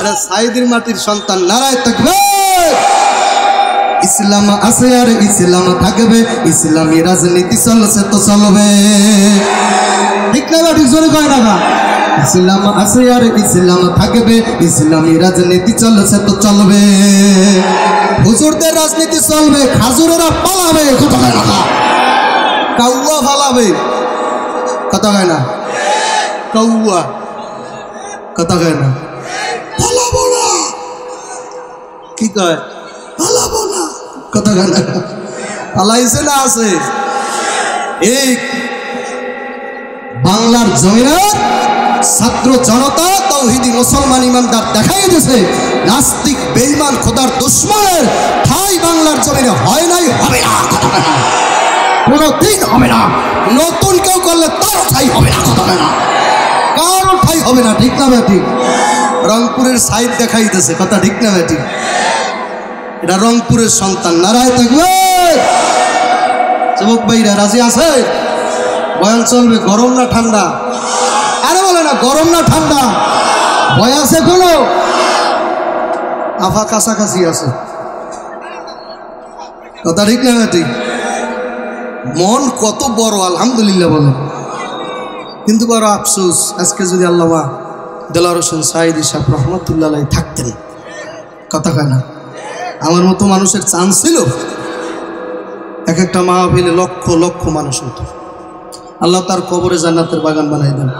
এরা সাইদির মাটির সন্তান। নারায়ে তাকবীর। ইসলাম আছে আর ইসলাম থাকবে, ইসলামী রাজনীতি চলছে তো চলবে। ঠিক না? ঠিক জোরে কয় না? ইসলাম আছে আর ইসলাম থাকবে, ইসলামী রাজনীতি চলছে তো চলবে। হুজুরদের রাজনীতি চলবে, খাজুরেরা পালাবে। কথা কয় না? কাউয়া পালাবে। কথা কয় না? কাউয়া কথা কয় না? পালাবো না। কি কয়? পালাবো না। কথা কয় না? পালাইছে না আছে? এই বাংলার জমিনে ছাত্র জনতা তৌহিদি মুসলমান ইমানদার দেখাই দিয়েছে নাস্তিক বেঈমান খোদার দুশমনের ঠাই বাংলার জমিনে হয় নাই, হবে না। কথা কয় না? কোনোদিন হবে না। নতুন কেউ করলে তার ঠাই হবে না। কথা কয় না? কারো ঠাই হবে না। ঠিক না ঠিক? রংপুরের সাইড দেখাইতেছে। কথা ঠিক না ঠিক? এটা রংপুরের সন্তান। নারায়ে তাকবীর। যুবক ভাইরা রাজি আছে? বয়ান চলবে। গরম না ঠান্ডা? আরে বলে না, গরম না ঠান্ডা? ভয় আছে কোনো? আফা কাছাকাছি আছে। কথা ঠিক না ঠিক? মন কত বড়, আলহামদুলিল্লাহ বলে। কিন্তু বড় আফসোস, আজকে যদি আল্লামা দেলোয়ার হোসেন সাঈদী সাহেব রহমতুল্লাহ আলাইহি থাকতেন। কথা কয় না? আমার মতো মানুষের চান্স ছিল। এক একটা মাহফিলে লক্ষ লক্ষ মানুষ হতো। আল্লাহ তার কবরে জান্নাতের বাগান বানাই দেন।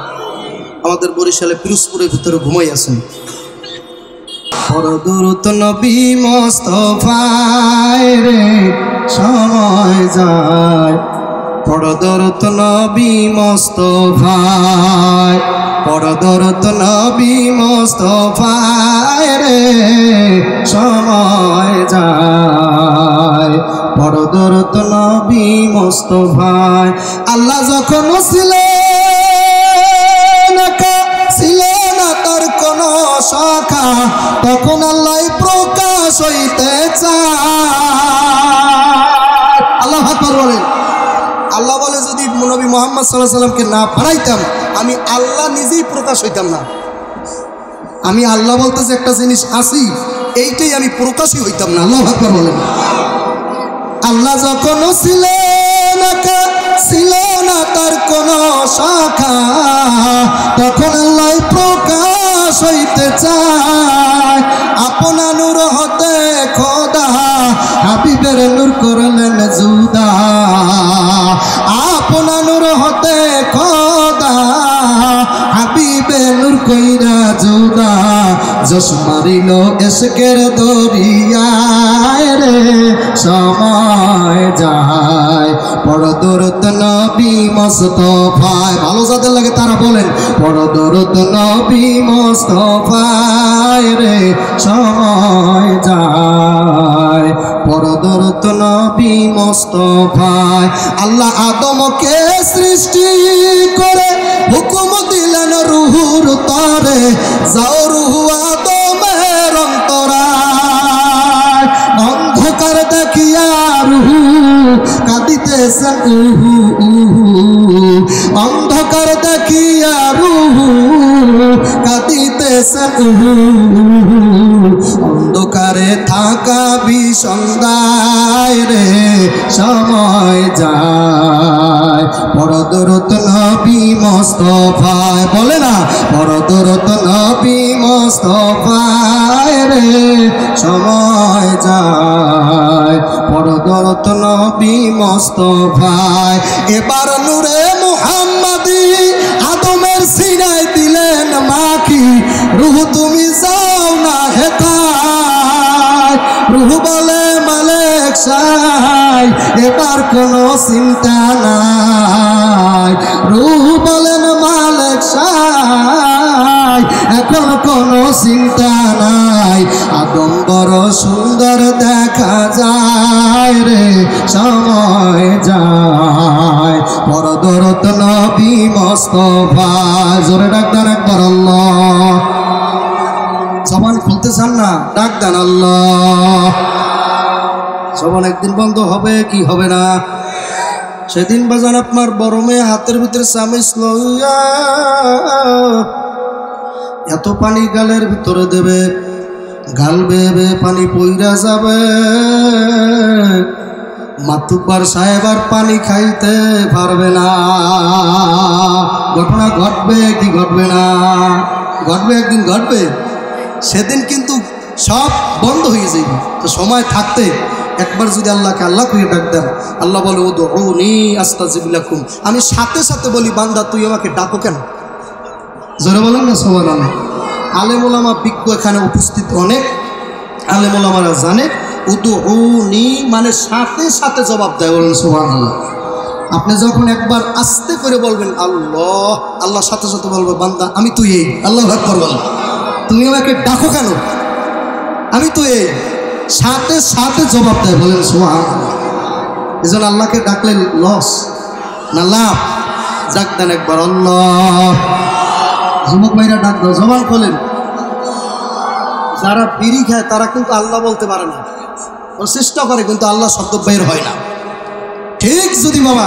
আমাদের বরিশালে পিরোজপুরের ভিতরে ঘুমাই আছেন। পরদরুদ নবী মুস্তাফায় রে সময় যায়, পরদরুদ নবী মুস্তাফায়, পরদরুদ নবী মুস্তাফায় রে সময় যায়, পরদরুদ নবী মুস্তাফায়। আল্লাহ যখন ছিলেন তার কোন শাখা, তখন আল্লাহ প্রকাশ হইতে চায়। আল্লাহ আকবার বলেন। আল্লাহ বলে যদি নবী মুহাম্মদ সাল্লাল্লাহু আলাইহি সাল্লামকে না পাঠাইতাম আমি আল্লাহ নিজেই প্রকাশ হইতাম না। আমি আল্লাহ বলতেছে একটা জিনিস আসি, এইটাই আমি প্রকাশই হইতাম না। আল্লাহ আকবার বলেন। আল্লাহ যখন ছিল না তার কোন শাখা, তখন আল্লাহ প্রকাশ হইতে চায়। আপনা নূর হতে খোদা হাবিবের নূর করলেন জুদা, আপনা নূর হতে খোদা হাবিবের নূর কইরা জুদা। জশ মারিল ইশকের দরিয়ায় রে সময় যায়, পরদরুদ নবী মুস্তাফায়। ভালো যাদের লাগে তারা বলেন পরদরুদ নবী মুস্তাফায় রে সময় যায়, পরদরুদ নবী মুস্তাফায়। আল্লাহ আদমকে সৃষ্টি করে হুকুম দিলেন রুহুর তরে, যাও রুহু আদমের অন্তরায়। অন্ধকার দেখিয়া রুহু কাঁদিতেছেন উহু উহু, অন্ধকার দেখিয়া রুহু কাঁদিতেছেন উহু উহু। অন্ধকারে থাকা বিসন্দায় রে সময় যায়, পরদরুদ নবী মুস্তাফায়। বলে না পরদরুদ নবী মুস্তাফায় রে সময় যায়, পরদরুদ নবী মুস্তাফায়। এবার নূরে মুহাম্মাদি আদমের সিনায় দিলেন মাখি, রুহ তুমি যাও না হেতায়। রুহ বলে মালিক সাই এবার কোনো চিন্তা নাই, রুহ বলেন মালিক সাই এখন কোনো চিন্তা নাই। আদম বড় সুন্দর দেখা যায় রে সময় যায়, পরদরুদ নবী মুস্তাফায়। জোরে ডাক দেন একবার আল্লাহ। জবান খুলতে চান না? ডাক দেন আল্লাহ। জবান একদিন বন্ধ হবে কি হবে না? সেদিন বাজান আপনার বড় মেয়ে হাতের ভিতরে চামিচ লইয়া এত পানি গালের ভিতরে দেবে, গাল বেয়ে বেয়ে পানি পইরা যাবে, মাতুব্বার সাহেব আর পানি খাইতে পারবে না। ঘটনা ঘটবে কি ঘটবে না? ঘটবে, একদিন ঘটবে। সেদিন কিন্তু সব বন্ধ হয়ে যাবে। তো সময় থাকতে একবার যদি আল্লাহকে আল্লাহ করে ডাক দেন, আল্লাহ বলে উদউনি আস্তাজিব লাকুম, আমি সাথে সাথে বলি বান্দা তুই আমাকে ডাকো কেন? জোরে বলেন না সুবহানাল্লাহ। আলেম ওলামা বিজ্ঞ এখানে উপস্থিত অনেক আলেম ওলামারা জানে উদউনি মানে সাথে সাথে জবাব দেয়। বলেন সুবহানাল্লাহ। আপনি যখন একবার আস্তে করে বলবেন আল্লাহ, আল্লাহ সাথে সাথে বলবে বান্দা আমি তুই এই, আল্লাহু আকবার বল, তুমি আমাকে ডাকো কেন? আমি তো এই, সাথে সাথে জবাব দেয়। বলেন সুবহানাল্লাহ। এজন্য আল্লাহকে ডাকলে লস না লাভ? ডাক দেন একবার আল্লাহ। যুবক ভাইরা ডাক দাও, জবান খোলেন। যারা বিড়ি খায় তারা কিন্তু আল্লাহ বলতে পারে না, ওরা চেষ্টা করে কিন্তু আল্লাহ শব্দ বের হয় না। ঠিক যদি বাবা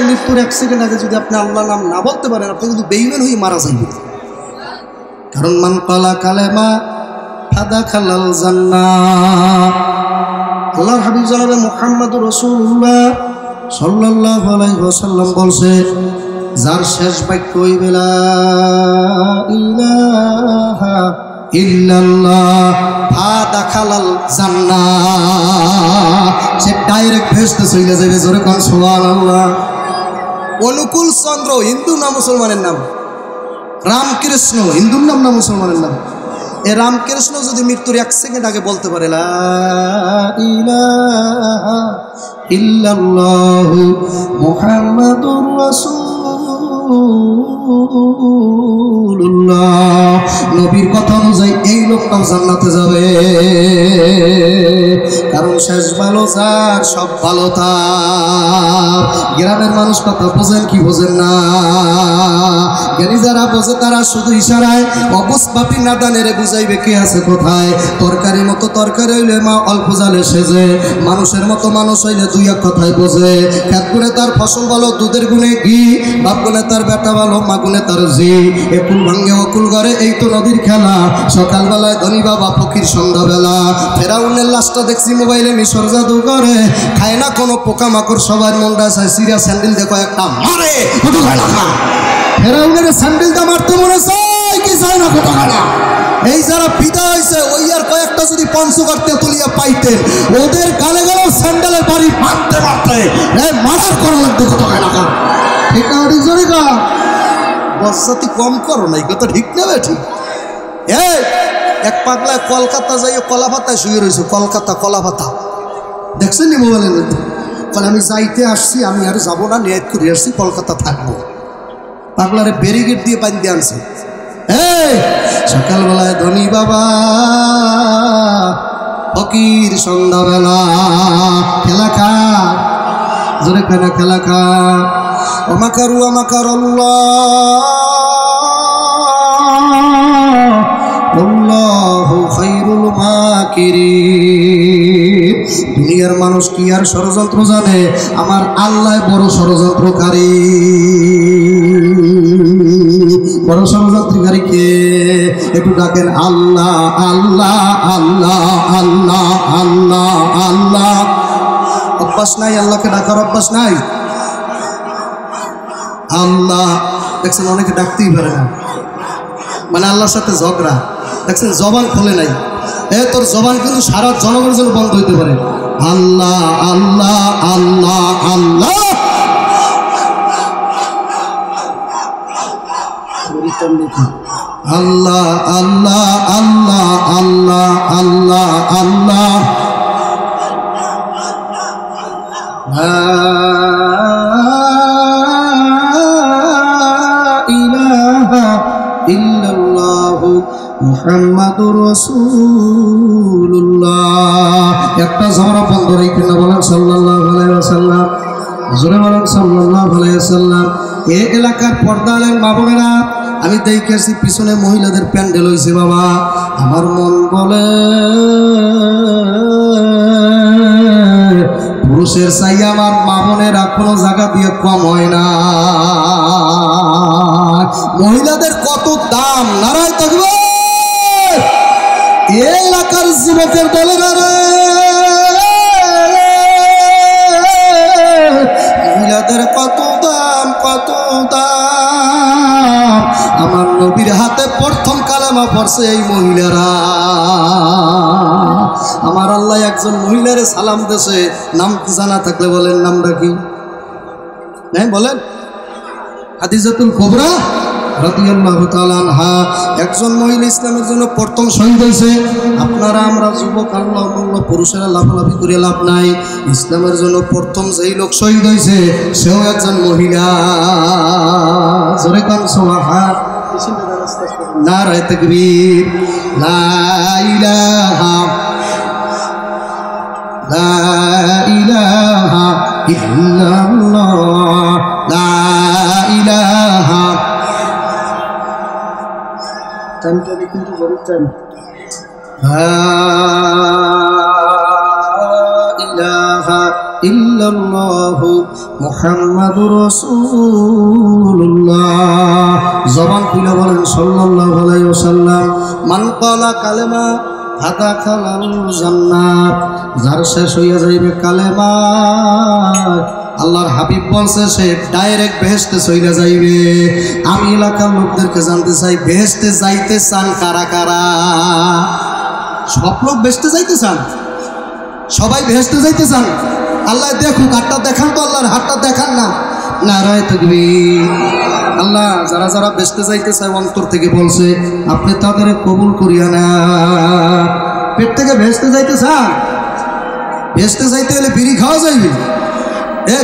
মৃত্যুর 1 সেকেন্ড আগে যদি আপনি আল্লাহ নাম না বলতে পারেন, আপনি কিন্তু বেঈমান হয়ে মারা যাবেন। কারণ মান ক্বালা কালেমা ফাদাখালাল জান্নাহ। আল্লাহর হাবিব জনাবে মুহাম্মদুর রাসূলুল্লাহ সাল্লাল্লাহু আলাইহি ওয়াসাল্লাম বলছে, যার শেষ বাক্য হইবে লা ইলাহা ইল্লাল্লাহ ফাদাখালাল জান্নাহ, সে ডাইরেক্ট ভেস্তে চলে যাবে। জোরে কোন সুবহানাল্লাহ। অনুকূল চন্দ্র হিন্দু না মুসলমানের নাম? রামকৃষ্ণ হিন্দুর নাম না মুসলমানের নাম? এ রামকৃষ্ণ যদি মৃত্যুর 1 সেকেন্ড আগে বলতে পারে লা ইলাহা ইল্লাল্লাহু মুহাম্মাদুর রাসূলুল্লাহ, নবীর কথা অনুযায়ী এই লোকটাও জান্নাতে যাবে। কারণ শেষ ভালো যার, সব ভালো তার। গ্রামের মানুষ কথা বোঝেন কি বোঝেন না? জ্ঞানী যারা বোঝে তারা শুধু ইশারায় অবুঝবাপী নাদানেরে বুঝাইবে কে আছে কোথায়। তরকারির মতো তরকারি হইলে মা অল্প জালে সেজে, মানুষের মতো মানুষ হইলে 2 কথায় বোঝে। খেত গুণে তার ফসল ভালো, দুধের গুণে ঘি, বাপ গুণে তার বেটা ভালো, মা গুণে তার জি। একুল ভাঙ্গে অকুল ঘরে, এই তো নদীর খেলা। সকালবেলায় ধনী বাবা ফকির সন্ধ্যাবেলা। ফেরাউনের লাশটা দেখছি মোবাইলে মিশর জাদু করে, খায় না কোনো পোকামাকড়, সবার মনটা চায় সিরিয়া স্যান্ডেল দেখো একটা মারে। ফেরাউনের স্যান্ডেলটা মারতে মনে চায় কি চায় না কত খানা। এই যারা বিদায় হয়েছে ওই আর কয়েকটা যদি পঞ্চগড় তেঁতুলিয়া পাইতেন, ওদের গালে গেলেও স্যান্ডেলের বাড়ি মারতে মারতে মারার করা লাগতো কত খানা। ঠিক না ঠিক জোরে কা বজ্জাতি কম করো না, এই কথা ঠিক নেবে ঠিক। এক পাগলায় কলকাতা যাই কলা পাতায় শুয়ে রয়েছে, কলকাতা কলা পাতা দেখছেন নি মোবাইলের মধ্যে? বলে আমি যাইতে আসছি, আমি আর যাবো না, নিয়ত করে আসছি কলকাতা থাকবো। পাগলারে ব্যারিকেড দিয়ে বাঁধতে আনছে। সকালবেলায় ধনী বাবা ফকির সন্ধ্যাবেলা খেলা খা, জোরে খানা খেলা খা। ওমাকারু আমাকার আল্লাহু খায়রুল মাকিরিন। দুনিয়ার মানুষ কি আর ষড়যন্ত্র জানে? আমার আল্লাহ বড় ষড়যন্ত্রকারী। বড় ষড়যন্ত্রকারী কে? একটু ডাকেন আল্লাহ আল্লাহ আল্লাহ আল্লাহ আল্লাহ আল্লাহ। অভ্যাস নাই আল্লাহকে ডাকার? অভ্যাস নাই? আল্লাহ দেখছেন অনেকে ডাকতেই পারে না, মানে আল্লাহর সাথে ঝগড়া। দেখছেন জবান খোলে নাই। তোর জবান কিন্তু সারা জনগণের জন্য বন্ধ হইতে পারে। আল্লাহ আল্লাহ আল্লাহ আল্লাহ। আল্লাহ আল্লাহ আল্লাহ আল্লাহ আল্লাহ আল্লাহ। মুহাম্মাদুর রাসূলুল্লাহ। একটা ঝগড়া বন্ধ রাখবেন না, বলেন সাল্লাল্লাহু আলাইহি ওয়াসাল্লাম। জোরে বলেন সাল্লাল্লাহু আলাইহি ওয়াসাল্লাম। এই এলাকার পর্দালের মা বোনেরা, আমি দেখেছি পিছনে মহিলাদের প্যান্ডেল হয়েছে বাবা। আমার মন বলে পুরুষের চাই আমার মা বোনেরা কোনো জায়গা দিয়ে কম হয় না। মহিলাদের কত দাম, নারায় তাকবীর। এই এলাকার যুবকের দলেরা রে, মহিলাদের কত দাম, কত দাম। আমার নবীর হাতে প্রথম কালেমা পড়ছে এই মহিলারা। আমার আল্লাহ একজন মহিলারে সালাম দেশে, নাম জানা থাকলে বলেন নামটা কি? হ্যাঁ বলেন, খাদিজাতুল কুবরা রাদিয়াল্লাহু তাআলা আনহা। একজন মহিলা ইসলামের জন্য প্রথম শহীদ হয়েছে। আপনারা আমরা যুবক আল্লাহ পুরুষেরা লাফালাফি করে লাভ নাই। ইসলামের জন্য প্রথম যেই লোক শহীদ হয়েছে সেও একজন মহিলা। জোরে কান সুবহান, নারায়ে তাকবীর। লা ইলাহা ইল্লাল্লাহ, লা ইলাহা। টাইমটা কিন্তু বড় টাইম। লা ইলাহা ইল্লাল্লাহু মুহাম্মাদুর রাসূলুল্লাহ। জবান খুলে বলেন সাল্লাল্লাহু আলাইহি ওয়াসাল্লাম। মান ক্বালা কালেমা ফাদাখালাল জান্নাত। যার শেষ হইয়া যাইবে কালেমা, আল্লাহর হাবিব বলছে সে ডাইরেক্ট বেহেশতে চলে যাইবে। আমি এলাকার লোকদেরকে জানতে চাই, বেহেশতে যাইতে চান কারা কারা? সব লোক বেহেশতে যাইতে চান? সবাই বেহেশতে যাইতে চান? আল্লাহ দেখুক, হাতটা দেখান তো, আল্লাহর হাতটা দেখান না। নারায়ে তাকবীর। আল্লাহ যারা যারা বেহেশতে যাইতে চায় অন্তর থেকে বলছে আপনি তাদের কবুল করিয়া না। পেট থেকে বেহেশতে যাইতে চান? বেহেশতে যাইতে হলে বিড়ি খাওয়া যাইবে।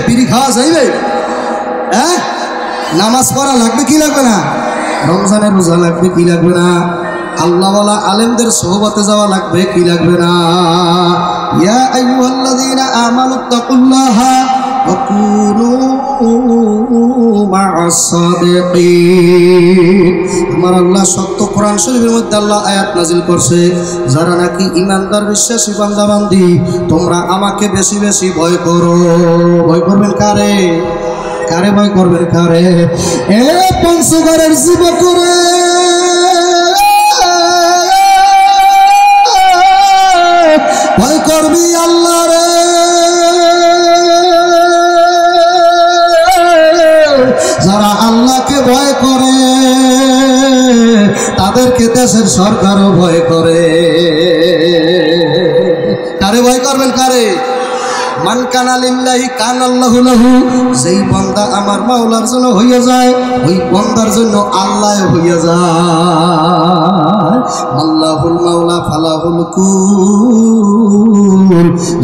বিড়ি খাওয়া যাইবে? হ্যাঁ, নামাজ পড়া লাগবে কি লাগবে না? রমজানের রোজা লাগবে কি লাগবে না? আল্লাহওয়ালা আলেমদের সোহবতে যাওয়া লাগবে কি লাগবে না? ইয়া আইয়ুহাল্লাযীনা আমানুত্তাকুল্লাহা ওয়া কুনু মা'আস সাদিকিন। আমার আল্লাহ সত্য কোরআন শরীফের মধ্যে আল্লাহ আয়াত নাজিল করছে, যারা নাকি ঈমানদার বিশ্বাসী বান্দা বান্দি তোমরা আমাকে বেশি বেশি ভয় করো। ভয় করবেন কারে? কারে ভয় করবেন কারে? এ পঞ্চগড়ের যুবক রে, ভয় করবি আল্লাহ রে। যারা আল্লাহকে ভয় করে তাদেরকে দেশের সরকারও ভয় করে। কারে ভয় করবেন কারে? মান কানা লিল্লাহি কানাল্লাহু লাহু। যেই বান্দা আমার মাওলার জন্য হইয়া যায় ওই বান্দার জন্য আল্লাহ হইয়া যায়। আল্লাহুল মাওলা ফালাহুল কুল।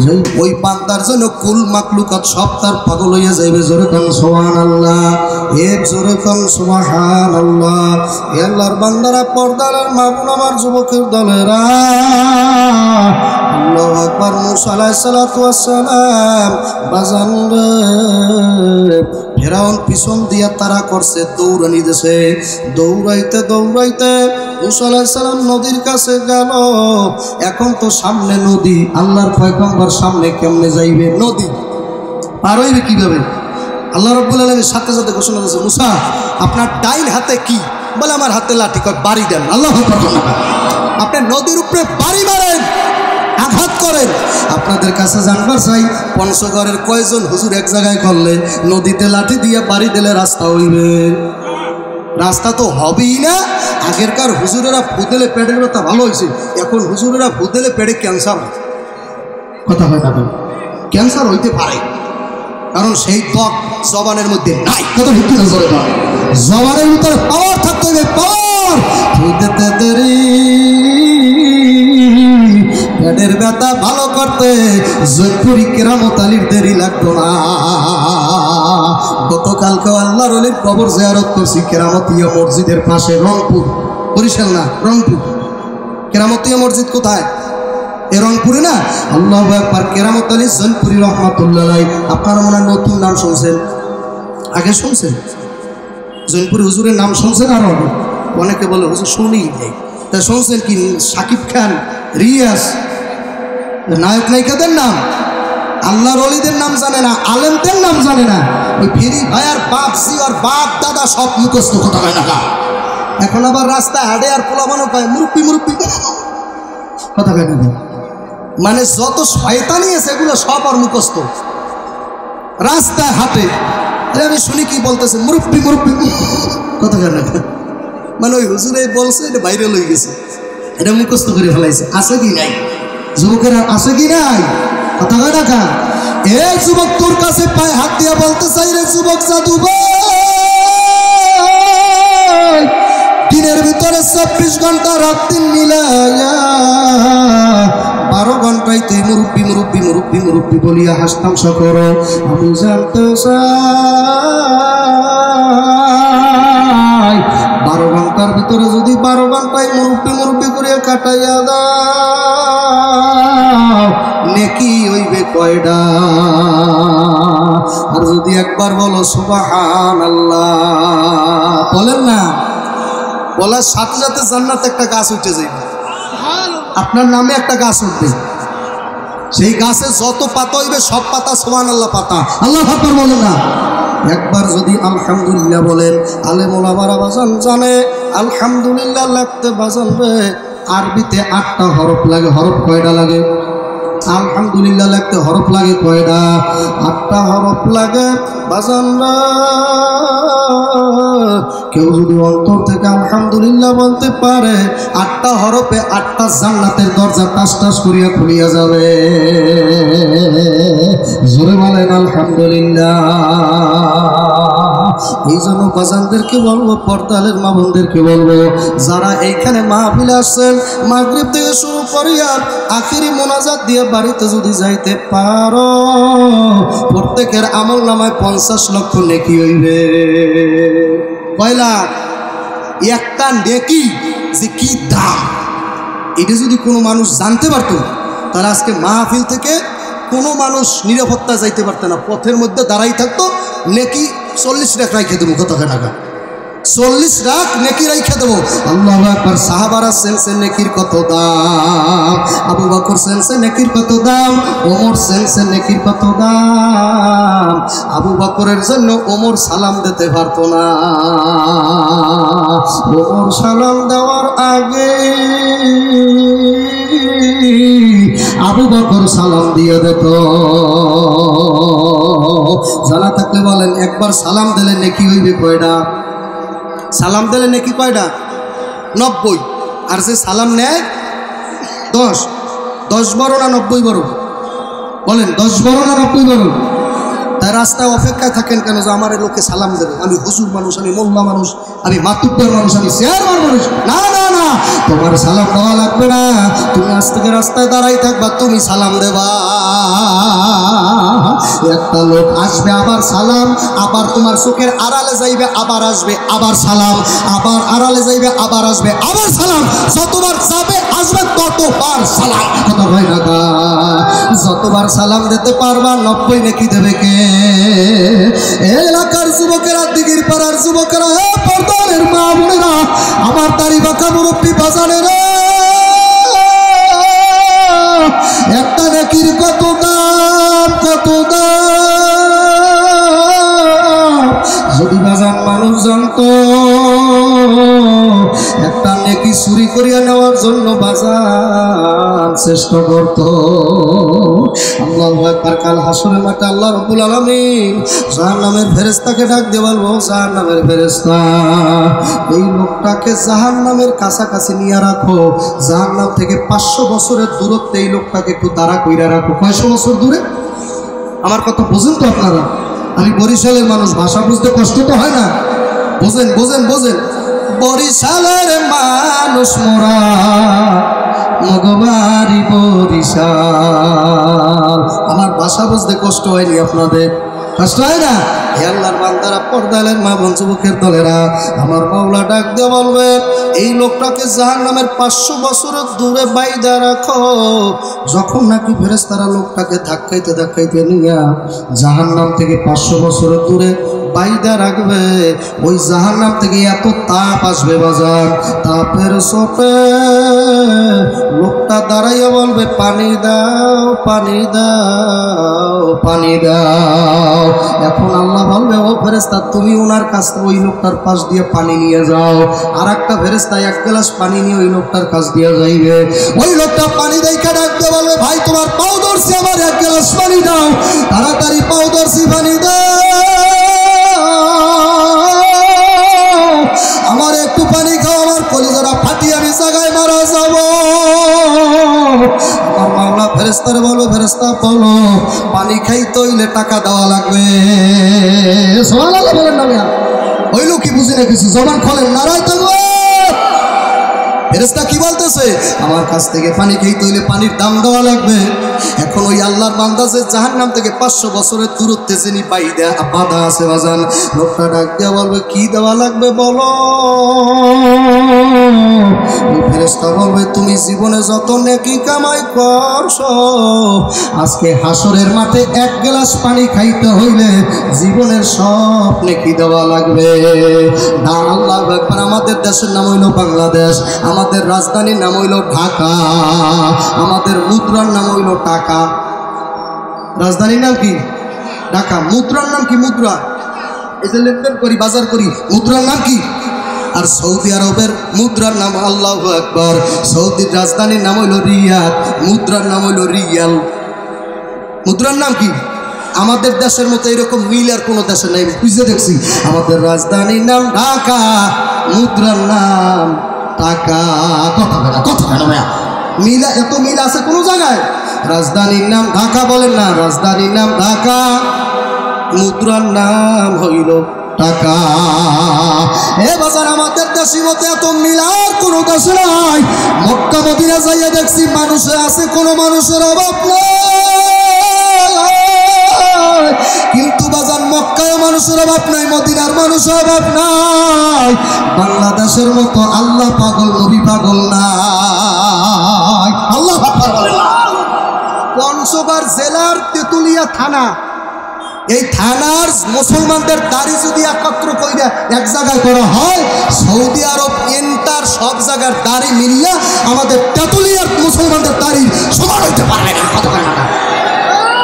যেই ওই বান্দার জন্য কুল মাখলুকাত সব তার পাগল হইয়া যাইবে। জোরে কান সুবহানাল্লাহ, এক জোরে কান সুবহানাল্লাহ। এ আল্লাহর বান্দারা, পর্দার মা বোন আমার যুবকের দলেরা, আল্লাহু আকবার। মুসা আলাইহিস সালাতু ওয়াস সালাম বাজান রে, ফেরাউন পিছন দিয়া তারা করছে দৌড়ানি দেশে। দৌড়াইতে দৌড়াইতে মুসা আলাইহিস সালাম নদীর কাছে গেল। এখন তো সামনে নদী, আল্লাহর পয়গম্বর সামনে কেমনে যাইবে? নদী পার হইবে কিভাবে? আল্লাহ রাব্বুল আলামিন সাথে সাথে ঘোষণা করেছে, মুসা আপনার ডাইন হাতে কি? বলে আমার হাতে লাঠি। কয় বাড়ি দেন। আল্লাহু আকবার। আপনি নদীর উপরে বাড়ি মারেন, আঘাত করেন। আপনাদের কাছে জানবার চাই, পঞ্চগড়ের কয়জন হুজুর এক জায়গায় করলে নদীতে লাঠি দিয়ে বাড়ি দিলে রাস্তা হইবে? রাস্তা তো হবেই না। আগেরকার হুজুরেরা ফুদেলে পেটের ব্যথা ভালো হয়েছে, এখন হুজুরেরা ফুদেলে পেটে ক্যান্সার হয়। কথা হয় না? ক্যান্সার হইতে পারে, কারণ সেই ত্বক জবানের মধ্যে নাই। কত ভিত্তি জবানের ভিতরে পাওয়ার থাকতে হবে, পাওয়ার। ফুদেতে দেরি, পেটের ব্যথা ভালো করতে জয়পুরি কেরামত আলীর দেরি লাগতো না। গতকালকে আল্লাহর ওলির কবর জিয়ারত করছি কেরামতিয়া মসজিদের পাশে, রংপুর, বরিশাল না, রংপুর। কেরামতিয়া মসজিদ কোথায়? এ রংপুরে না? আল্লাহু আকবার। কেরামত আলী জয়পুরি রহমাতুল্লাহ আলাইহি। আপনারা মনে হয় নতুন নাম শুনছেন, আগে শুনছেন? জয়পুরি হুজুরের নাম শুনছেন? আরো অনেকে বলে হুজুর শুনি নেই। তা শুনছেন কি? শাকিব খান, রিয়াজ, নায়ক নায়িকাদের নাম আল্লাহর ওলিদের নাম জানে না, আলেমদের নাম জানে না। ওই ফেরি ভাইয়ার বাপসি আর বাপ দাদা সব মুখস্থ কথা হয় না। এখন আবার রাস্তায় হাঁটে আর পোলাবানো পায় মুরব্বি মুরব্বি কথা হয় না। মানে যত শয়তানি আছে এগুলো সব আর মুখস্থ। রাস্তায় হাঁটে আমি শুনি কি বলতেছে মুরব্বি মুরব্বি কথা হয় না। মানে ওই হুজুরে বলছে এটা বাইরে লই গেছে, এটা মুখস্থ করে ফেলাইছে। আছে কি নাই যুবকেরা, আছে কি নাই কথা হয় না। এ যুবক তোর কাছে পায়ে হাত দিয়ে বলতে চাই রে যুবক জাদু দিনের ভিতরে 24 ঘন্টা রাত দিন মিলাইয়া 12 ঘন্টায় তুই মুরব্বি মুরব্বি মুরব্বি মুরব্বি বলিয়া হাসতামশা করো। আমি জানতে চাই 12 ঘন্টার ভিতরে যদি 12 ঘন্টায় মুরব্বি মুরব্বি করিয়া কাটাইয়া দাও নেকি হইবে কয়ডা? আর যদি একবার বলো সুবহানাল্লাহ বলেন না, বলার সাথে সাথে জান্নাত একটা গাছ উঠে যাবে, আপনার নামে একটা গাছ উঠবে। সেই গাছে যত পাতা হইবে সব পাতা সুবহানাল্লাহ পাতা। আল্লাহু আকবার বলেন না। একবার যদি আলহামদুলিল্লাহ বলেন, আলেম ওলামারা বাজান জানে আলহামদুলিল্লাহ লাগতে বাজান রে আরবিতে 8টা হরফ লাগে। হরফ কয়টা লাগে? আলহামদুলিল্লাহ লাগতে হরফ লাগে কয়টা? 8টা হরফ লাগে বাজান রে। কেউ যদি অন্তর থেকে আলহামদুলিল্লাহ বলতে পারে 8টা হরফে 8টা জান্নাতের দরজা টাস টাস করিয়া খুলিয়া যাবে। জোরে বলেন আলহামদুলিল্লাহ। এই জন্য বাজানদেরকে বলবো, পর্দালের মা বোনদেরকে বলবো, যারা এইখানে মাহফিলে আসছেন মাগরিব থেকে শুরু করিয়া আখিরি মোনাজাত দিয়ে বাড়িতে যদি যাইতে পারো প্রত্যেকের আমল নামায় 50 লক্ষ নেকি হইবে। কয় লাখ? একটা নেকি যে কি দাম এটা যদি কোনো মানুষ জানতে পারতো তাহলে আজকে মাহফিল থেকে কোনো মানুষ নিরাপত্তা যাইতে পারতো না, পথের মধ্যে দাঁড়াই থাকতো। নেকি 40 লাখ রাইখে দেবো, কত টাকা 40 লাখ নেকি রাইখে দেবো। আল্লাহু আকবার। সাহাবারা সেনসে নেকির কত দাম, আবু বকর সেনসে নেকির কত দাম, ওমর সেনসে নেকির কত দাম। আবু বকরের জন্য ওমর সালাম দিতে পারতো না, ওমর সালাম দেওয়ার আগে আবু বকর সালাম দিয়ে দিত। জানা থাকলে বলেন, একবার সালাম দিলে নেকি হইবে কয়টা? সালাম দিলে নেকি কয়টা? 90। আর যে সালাম নেয় 10। 10 বড় না 90 বড়? বলেন 10 বড় না 90 বড়? তাই রাস্তায় অপেক্ষায় থাকেন কেন যে আমার লোকে সালাম দেবে? আমি হুজুর মানুষ, আমি মোল্লা মানুষ, আমি মাতুব্বর মানুষ, আমি চেয়ারম্যান মানুষ। না না না, তোমার সালাম দেওয়া লাগবে না। তুমি আজ থেকে রাস্তায় দাঁড়াই থাকবা, তুমি সালাম দেবা। একটা লোক আসবে আবার সালাম, আবার তোমার চোখের আড়ালে যাইবে আবার আসবে আবার সালাম, আবার আড়ালে যাইবে আবার আসবে আবার সালাম। যতবার যাবে আসবে ততবার সালাম। কথা হয় না? যতবার সালাম দিতে পারবা 90 নেকি দেবে কে? এলাকার যুবকেরা, দিঘির পাড়ার যুবকেরা, পর্দার মা বোনেরা, আমার দাড়ি বাঁকা মুরব্বি বাজানেরা, একটা নেকির কত দাম, কত দাম। যদি বাজান মানুষ জানতো একটা নেকি চুরি করিয়া নেওয়ার জন্য বাজান চেষ্টা করত। আল্লাহু আকবার। কাল হাসরের মাঠে আল্লাহ রাব্বুল আলামিন জাহান্নামের ফেরেশতাকে ডাক দিয়ে বলবো, জাহান্নামের ফেরেশতা এই লোকটাকে জাহান্নামের কাছাকাছি নিয়ে রাখো। জাহান্নাম থেকে 500 বছরের দূরত্বে এই লোকটাকে একটু দাঁড়া কইরা রাখো। 500 বছর দূরে? আমার কথা বুঝেন তো আপনারা? আমি বরিশালের মানুষ, ভাষা বুঝতে কষ্ট তো হয় না? বোঝেন বোঝেন বোঝেন। বরিশালের মানুষ মোরা, মগবাড়ি বরিশাল। আমার ভাষা বুঝতে কষ্ট হয়নি আপনাদের? কষ্ট হয় না? হে আল্লাহর বান্দারা, পর্দালের মা বোন, যুবকের দলেরা, আমার মাওলা ডাক দিয়ে বলবে, এই লোকটাকে জাহান্নামের 500 বছরের দূরে বাইদা রাখো। যখন নাকি ফেরেশতারা লোকটাকে ধাক্কাইতে ধাক্কাইতে নিয়ে জাহান্নাম থেকে 500 বছরের দূরে বাইদা রাখবে, ওই জাহান্নাম থেকে এত তাপ আসবে বাজার, তাপের চোটে লোকটা লোকটা দাঁড়াইয়া বলবে পানি দাও পানি দাও পানি দাও। এখন আল্লাহ বলবে ও ফেরেশতা তুমি ওনার কাছ থেকে ওই লোকটার পাশ দিয়ে পানি নিয়ে যাও। আর একটা ফেরেশতা এক গ্লাস পানি নিয়ে ওই লোকটার কাছ দিয়ে যাইবে। ওই লোকটা পানি দেখে ডাকতে বলবে ভাই তোমার পাও ধরছি, আমার এক গ্লাস পানি দাও, তাড়াতাড়ি পাও ধরছি পানি দাও, আমার একটু পানি খাও, আমার কলিজাটা ফাটিয়ে আমি জায়গায় মারা যাব। আমার মাওলা ফেরেশতারে বলবে ফেরেশতা বলো পানি খাইতে হইলে টাকা দেওয়া লাগবে। সুবহানাল্লাহ বলেন না মিয়া, ওই লোক কি বুঝি না কিছু, জবান খোলেন নারায় থাকবে। ফেরেশতা কি বলতেছে আমার কাছ থেকে পানি খাইতে হইলে পানির দাম দেওয়া লাগবে। এখন ওই আল্লাহর বান্দা যে জাহান্নাম থেকে 500 বছরের দূরত্বে যিনি বাধা আছে বাজান, লোকটা ডাক দিয়া বলবে কি দেওয়া লাগবে বলো। ফেরেশতা বলবে তুমি জীবনে যত নেকি কামাই করছো আজকে হাসরের মাঠে এক গ্লাস পানি খাইতে হইলে জীবনের সব নেকি দেওয়া লাগবে। না আল্লাহু আকবার। আমাদের দেশের নাম হইল বাংলাদেশ, আমাদের রাজধানীর নাম হইল ঢাকা, আমাদের মুদ্রার নাম হইল টাকা। রাজধানীর নাম কি? ঢাকা। মুদ্রার নাম কি? মুদ্রা। এই যে লেনদেন করি বাজার করি, মুদ্রার নাম কি? আর সৌদি আরবের মুদ্রার নাম আল্লাহু আকবার। সৌদির রাজধানীর নাম হইল রিয়াদ, মুদ্রার নাম হইল রিয়াল। মুদ্রার নাম কি? আমাদের দেশের মতো এরকম মিল আর কোনো দেশে নাই, বুঝতে দেখছি। আমাদের রাজধানীর নাম ঢাকা, মুদ্রার নাম টাকা। কথা কেন ভাইয়া মিলা, এত মিল আছে কোনো জায়গায়? রাজধানীর নাম ঢাকা বলেন না, রাজধানীর নাম ঢাকা, মুদ্রার নাম হইল টাকা। এ বাজার আমাদের দেশের মতো এত মিল আর কোনো দেশে নাই। মক্কা মদিনা যাইয়া দেখছি মানুষে আছে, কোনো মানুষের অভাব নাই। কিন্তু বাজার মক্কায় মানুষের অভাব নাই, মদিনার মানুষের অভাব নাই। বাংলাদেশের মতো আল্লাহ পাগল নবী পাগল নাই। আল্লাহ আকবার বলেন না। পঞ্চগড় জেলার তেতুলিয়া থানা, এই থানার মুসলমানদের দাড়ি যদি একত্র কইরা এক জায়গায় করা হয়, সৌদি আরব এন্টার সব জায়গার দাড়ি মিললে আমাদের তেতুলিয়ার মুসলমানদের দাড়ি সমান হইতে পারবে না। কথা কয় না,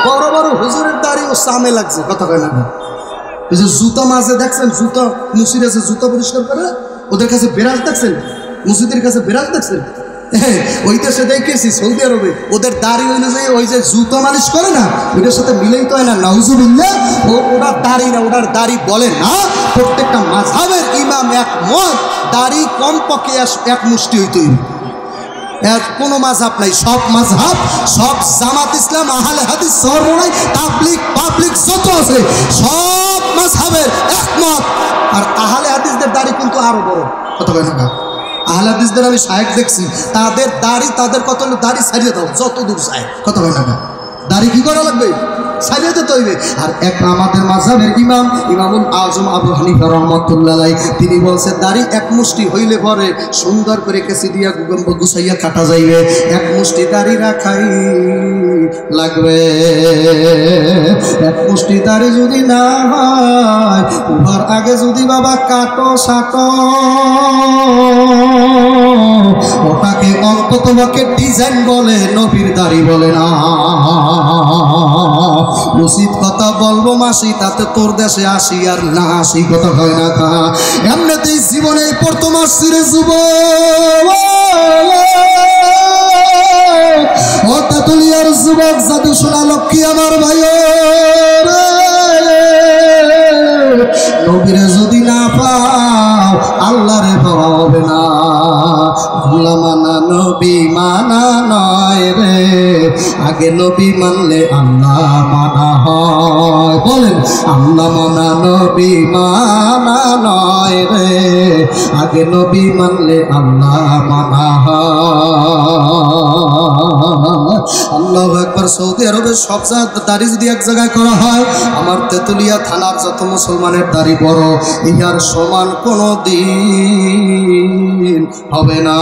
বড় বড় হুজুরের দাড়ি ও সামে লাগছে। কথা কয় না, এই যে জুতা মাঝে দেখছেন, জুতা মুসির আছে জুতা পরিষ্কার করে, ওদের কাছে বেরাজ দেখছেন, মুসিদের কাছে বেরাজ দেখছেন। ওই দেশে দেখেছি সৌদি আরবে ওদের দাড়ি অনুযায়ী ওই যে জুতো মালিশ করে না, ওইটার সাথে মিলেই তো হয় না। নাউজুবিল্লাহ, ওনার দাড়ি না, ওনার দাড়ি বলে না। প্রত্যেকটা মাযহাবের ইমাম একমত, দাড়ি কমপক্ষে এক মুষ্টি হইতই। কোনো মাযহাব নাই, সব মাযহাব, সব জামাত ইসলাম, আহলে হাদিস, সরমনাই, তাবলিগ, পাবলিক যত আছে সব মাযহাবের একমত। আর আহলে হাদিসদের দাড়ি কিন্তু আরো বড়। কথা বলে না, আহলে হাদিসদের আমি শায়েখ দেখছি, তাদের দাড়ি, তাদের কত দাড়ি ছাড়িয়ে দাও যত দূর চায়। কথা বলে না, দাড়ি কি করা লাগবে? ছাড়িয়ে দিতে হইবে। আর এক আমাদের মাযহাবের ইমাম ইমামুল আজম আবু হানিফা রাহমাতুল্লাহ আলাইহি, তিনি বলছে দাড়ি এক মুষ্টি হইলে পরে সুন্দর করে কেসি দিয়া গুছাইয়া কাটা যাইবে, এক মুষ্টি দাড়ি রাখাই লাগবে। এক মুষ্টি দাড়ি যদি না হয়, উহার আগে যদি বাবা কাটো সাটো, ওটাকে অন্তত পক্ষে ডিজাইন বলে, নবীর দাড়ি বলে না। উচিত কথা বলবো মাসি, তাতে তোর দেশে আসি আর না আসি। কথা হয় না কা এমনিতেই জীবনে প্রথম আসছি রে যুবক, ও তেতুলিয়ার যুবক, জাদু শোনা লক্ষ্মী আমার ভাই, নবীরে যদি না পাও আল্লাহরে পাওয়া হবে না। আল্লাহ মানা নবী মানা নয় রে, আগে নবী মানলে আল্লাহ মানা হয়। বলেন আল্লাহ মানা নবী মানা নয় রে, আগে নবী মানলে আল্লাহ মানা হয়। আল্লাহু আকবার। সৌদি আরবের সব দাড়ি যদি এক জায়গায় করা হয়, আমার তেতুলিয়া থানার যত মুসলমানের দাড়ি বড়, ইহার সমান কোনো দিন হবে না।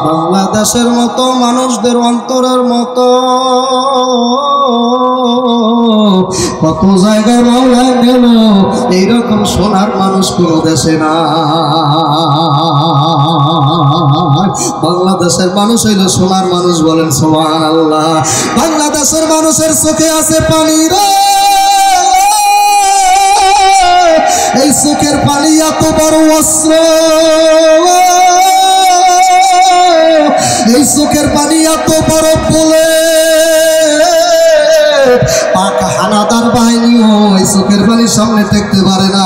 বাংলাদেশের মতো মানুষদের অন্তরের মতো কত জায়গায় মাওলা গেল, এইরকম সোনার মানুষ কোনো দেশে না। বাংলাদেশের মানুষ হইল সোনার মানুষ, বলেন সুবহানাল্লাহ। বাংলাদেশের মানুষের চোখে আছে পানি রে, এই চোখের পানি এত বড় অস্ত্র, এই চোখের পানি এত বড় বলে পাক হানাদার বাহিনীও এই চোখের পানির সামনে টেকতে পারে না।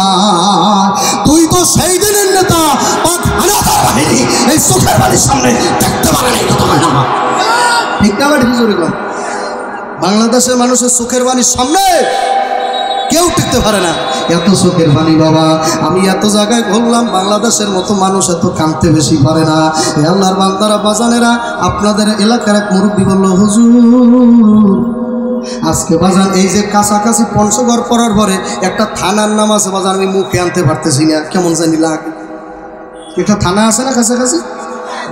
তুই তো সেই দিনের নেতা, পাক হানাদার বাহিনী এই চোখের পানির সামনে টেকতে পারে না, কথা হয় না ঠিক না? ঠিক জোরে কর। বাংলাদেশের মানুষের চোখের পানির সামনে কেউ টিকতে পারে না, এত চোখের পানি বাবা। আমি এত জায়গায় ঘুরলাম, বাংলাদেশের মতো মানুষ এত কাঁদতে বেশি পারে না। এ আল্লাহর বান্দারা বাজানেরা, আপনাদের এলাকার এক মুরব্বী বলল, হুজুর আজকে বাজান এই যে কাছাকাছি পঞ্চগড় পড়ার পরে একটা থানার নাম আছে বাজান, আমি মুখে আনতে পারতেছি না, কেমন জানি লাগে। এটা থানা আছে না কাছাকাছি,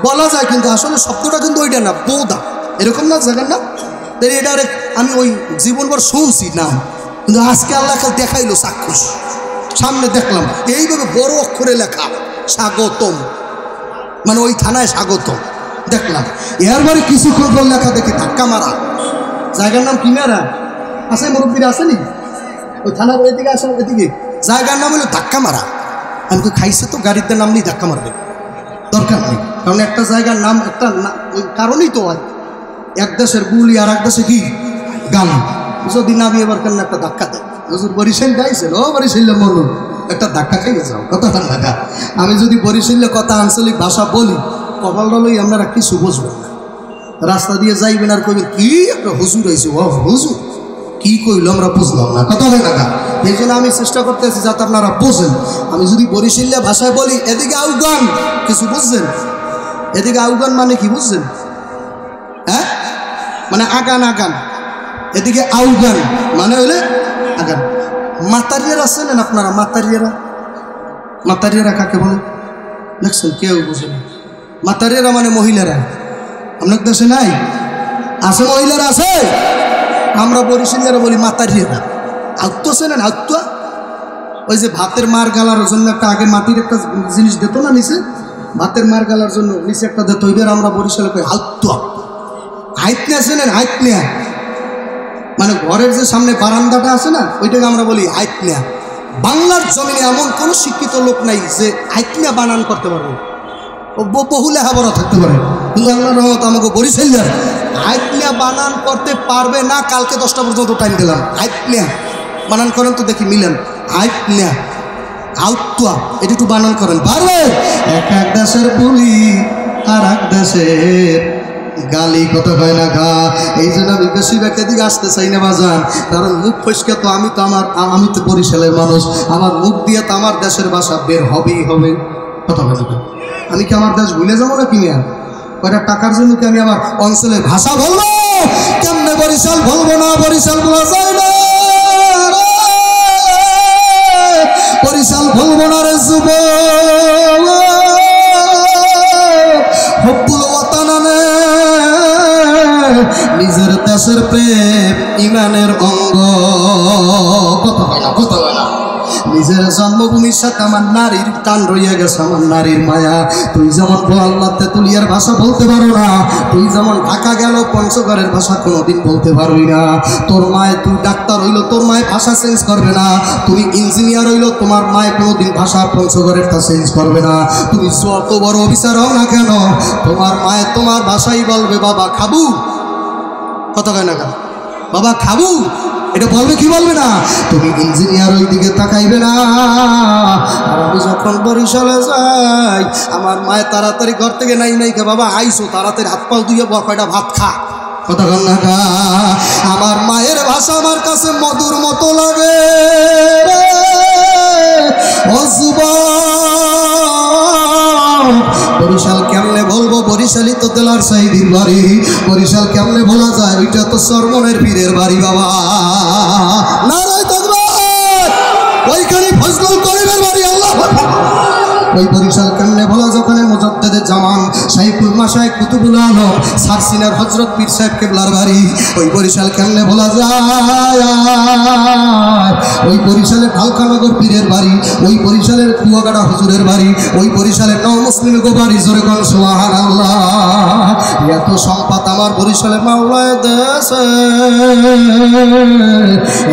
বলা যায় কিন্তু আসলে শব্দটা কিন্তু ওইটা না, বৌদা এরকম না জায়গার না। এটা আমি ওই জীবনভর শুনছি নাম, কিন্তু আজকে আল্লাহ কাল দেখাইলো চাক্ষুষ, সামনে দেখলাম এইভাবে বড় অক্ষরে লেখা স্বাগতম, মানে ওই থানায় স্বাগতম দেখলাম। এরপরে কিছুক্ষণ পর লেখা দেখি ধাক্কা মারা। জায়গার নাম কি মেরা আছে, মুরব্বীরা আসেনি ওই থানার এদিকে আসে, এদিকে জায়গার নাম হলো ধাক্কা মারা। আমি তো খাইছে তো গাড়িতে নামলেই ধাক্কা মারবে, দরকার নেই। কারণ একটা জায়গার নাম একটা কারণেই তো হয়, এক দেশের গুলি আর এক দেশে কি গালি। যদি নামি এবার কেন একটা ধাক্কা দেয়, বরিশাল গাইছেন ও বরিশাল মনু একটা ধাক্কা খাইয়ে যাও, কথা ধাক্কা। আমি যদি বরিশালে কথা আঞ্চলিক ভাষা বলি, কপালটা লই আপনারা কিছু বুঝবেন না। রাস্তা দিয়ে যাইবেন আর কইবেন কি একটা হুজুর আইছে, ও হুজুর কি কইলো আমরা বুঝলাম না, কথা হয় না। এই জন্য আমি চেষ্টা করতেছি যাতে আপনারা বোঝেন। আমি যদি বরিশালিয়া ভাষায় বলি, এদিকে আউগান, কিছু বুঝছেন? এদিকে আউগান মানে কি বুঝছেন? হ্যাঁ, মানে আগান আগান। এদিকে আউগান মানে হইলে আগান। মাতারিয়ারা আছেন আপনারা, মাতারিয়ারা, মাতারিয়ারা কাকে বলে দেখছেন? কেউ বুঝে না। মাতারিয়ারা মানে মহিলারা, আপনার দেশে নাই? আছে মহিলারা আছে, আমরা বরিশালিয়ারা বলি মাতারিয়ারা। আউত্তো চেনেন? আউত্তো ওই যে ভাতের মার গালার জন্য একটা আগে মাটির একটা জিনিস দিত না নিচে, ভাতের মার গালার জন্য নিচে একটা দিত, ওইবার আমরা বরিশালে কই আউত্তো। হাইতনিয়া চেনেন? হাইতনিয়া মানে ঘরের যে সামনে বারান্দাটা আছে না, ওইটাকে আমরা বলি হাইতনিয়া। বাংলার জমিনে এমন কোনো শিক্ষিত লোক নাই যে হাইতনিয়া বানান করতে পারবে, ও বহু লেখাপড়া থাকতে পারে, কিন্তু আল্লাহর রহমত আমাকে বরিশালিয়ার হাইতনিয়া বানান করতে পারবে না। কালকে 10টা পর্যন্ত টাইম দিলাম, হাইতনিয়া বানান করেন তো দেখি মিলেন। হাইতনিয়া আউত্তুয়া এটা একটু বানান করেন, পারবে? এক এক দেশের বলি আর এক দেশের গালি, কথা হয় না গা। এই জন্য আমি বেশিরভাগ এদিকে আসতে চাই না বাজান, কারণ মুখ ফসকে তো আমি তো বরিশালের মানুষ, আমার মুখ দিয়ে তো আমার দেশের ভাষা বের হবেই হবে, কথা হয় না। আমি কি আমার দেশ ভুলে যাবো না কিনে? কয়টা টাকার জন্য কি আমি আমার অঞ্চলের ভাষা বলবো? কেমনে বরিশাল বলবো না? বরিশাল বলা যায় না, বরিশাল বলবো না রে যুব। হব্বুল ওয়াতানানে নিজের দেশের প্রেম ইমানের অঙ্গ, কথা হয় না, কথা হয় না। নিজের জন্মভূমির সাথে আমার নারীর টান রইয়া গেছে, আমার নারীর মায়া। তুই যেমন আল্লাহ তেতুলিয়ার ভাষা বলতে পারো না, তুই যেমন ঢাকা গেল পঞ্চগড়ের ভাষা কোনোদিন বলতে পারবি না। তোর মায়ে, তুই ডাক্তার হইলো, তোর মায়ে ভাষা চেঞ্জ করবে না। তুমি ইঞ্জিনিয়ার হইলো, তোমার মায়ে কোনোদিন ভাষা পঞ্চগড়েরটা চেঞ্জ করবে না। তুমি যত বড় অফিসার হও না কেন, তোমার মায়ে তোমার ভাষাই বলবে, বাবা খাবু, কথা কয় না কেন, বাবা খাবু, এটা বলবে কি বলবে না? তুমি ইঞ্জিনিয়ার ওই দিকে তাকাইবে না। আর আমি যখন বরিশালে যাই, আমার মায়ের তাড়াতাড়ি ঘর থেকে নাই কে বাবা আইসো, তাড়াতাড়ি হাত পাও দিয়ে কয়টা ভাত খা, কথা কন না কা। আমার মায়ের ভাষা আমার কাছে মধুর মতো লাগে। বরিশাল কেমনে বলবো? বরিশালই তো তেলার সাইদির বাড়ি। বরিশাল কেমনে বলা যায়? ওইটা তো সরমনের পীরের বাড়ি বাবা। নারায় তাকবীর, ওইখানে ফজলুল করিমের বাড়ি। আল্লাহু আকবার। ওই বরিশাল কেমনে বলা? যখন মুজাদ্দেদে জামান শাইখুল মাশায়েখ কুতুবুল আলম সারসিনার হযরত পীর সাহেব কেবলার বাড়ি। ওই বরিশাল কেমনে ভোলা যায়? ওই বরিশালের ঢালকানগর পীরের বাড়ি, ওই বরিশালের কুয়াকাটা হুজুরের বাড়ি, ওই বরিশালের নও মুসলিম গোবাড়ি। জোরে কোন সুবহানাল্লাহ। এত সম্পদ আমার বরিশালের মাওলায় দেশে,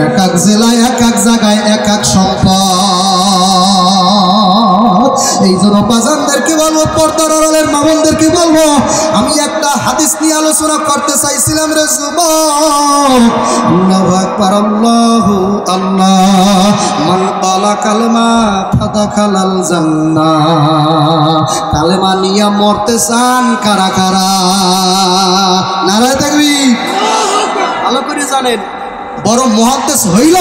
এক এক জেলায় এক এক জায়গায় এক এক সম্পদ। এই জন্য বাজানদেরকে বলবো, পর্দার আড়ালের মামুনদেরকে বলবো, আমি একটা হাদিস নিয়ে আলোচনা করতে চাইছিলাম রে যুবক। আল্লাহু আকবার, আল্লাহু আল্লাহ। মান ক্বালা কালেমা ফাদাখালাল জান্নাহ। কালেমা নিয়ে মরতে চান কারা কারা? নারায়ে তাকবীর। ভালো করে জানেন, বড় মুহাদ্দিস হইল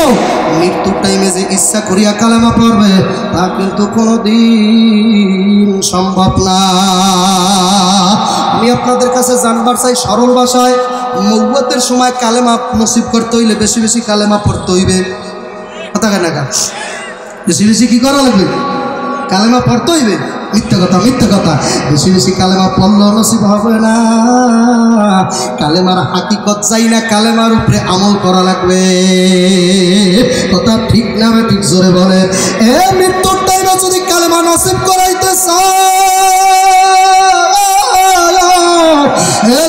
মৃত্যুর টাইমে যে ইচ্ছা করিয়া কালেমা পড়বে তা কিন্তু কোনোদিন সম্ভব না। আমি আপনাদের কাছে জানবার চাই সরল ভাষায়, মৌবতের সময় কালেমা নসিব করতে হইলে বেশি বেশি কালেমা পড়তে হইবে। কথা কেন বেশি বেশি কি করা লাগবে? কালেমা পড়তে হইবে। মিথ্যা কথা, মিথ্যা কথা। বেশি বেশি কালেমা পড়লেও নসিব হবে না। কালেমার হাকিকত চাই না, কালেমার উপরে আমল করা লাগবে। কথা ঠিক না ঠিক? জোরে বলে। মৃত্যুর টাইমে যদি কালেমা নসিব করাইতে চায়,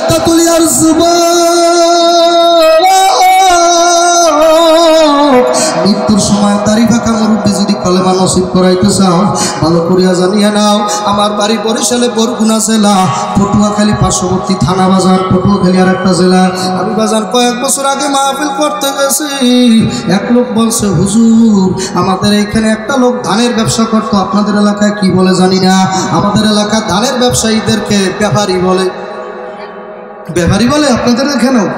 তাতুলিয়ার মৃত্যুর সময় দাড়ি ফাঁকা মুরব্বী যদি কালেমা নসিব করাইতে চাও, ভালো করিয়া জানিয়া নাও, আমার বাড়ি বরিশালে বরগুনা জেলা, পটুয়াখালী পার্শ্ববর্তী থানা বাজার। পটুয়াখালী আর একটা জেলা। আমি বাজার কয়েক বছর আগে মাহফিল করতে গেছি। এক লোক বলছে, হুজুর আমাদের এইখানে একটা লোক ধানের ব্যবসা করতো, আপনাদের এলাকায় কি বলে জানি না, আমাদের এলাকায় ধানের ব্যবসায়ীদেরকে ব্যাপারী বলে। ব্যাপারী বলে আপনাদের এখানেও?